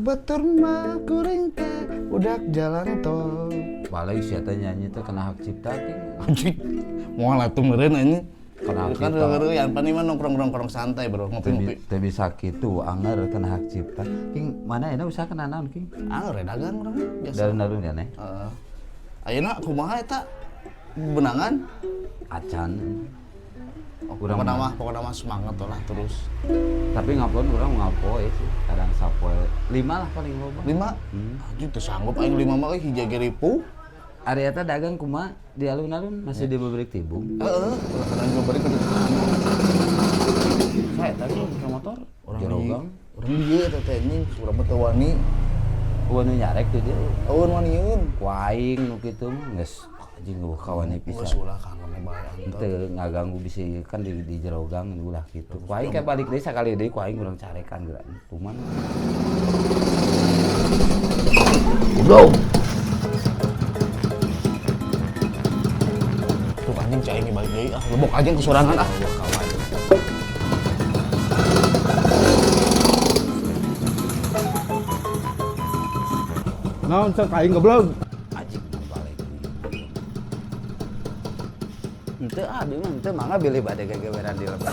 batur mah kuring teh budak jalan tol. Balik siapa nyanyi teh kena hak cipta king. Anjing, moal atuh meureun anjing. Kena hak Kan cipta. geureuh yang paling mah nongkrong-nongkrong santai bro, ngopi-ngopi. Teu bisa kitu, anger kena hak cipta. King mana enak usaha kena naon king? Anu dagang urang biasa. Dari narun ya nih. Ayeuna kumaha eta? Benangan? Acan. Pokokna mah semangat lah terus. Tapi ngapon urang ngapoe sih. Kadang sapoe 5 lah paling loba. 5? Anjing teu sanggup aing 5 mah hiji ge ribu. Ari eta dagang kumaha di alun-alun masih di beberik tibung. Heeh, kadang juga bari ka saya tadi ke motor orang Jerogang. Orang dia eta teh anjing urang teh wani. Nu nyarek tuh dia. Eueun waniun. Kuaing nu kitu mah geus anjing geuh kawan pisan. Geus ulah kangen bae antar. Teu ngaganggu bisi kan di jerogang ulah kitu. Kuaing kayak balik deui sakali deui kuaing urang carekan geura. Cuman Bro. Tuh anjing cai ini balik deui lebok aja kesorangan kawan. Naon cek aing goblok. anjing balik. Henteu abi mah henteu mangga bilih bade gegeweran di lepas.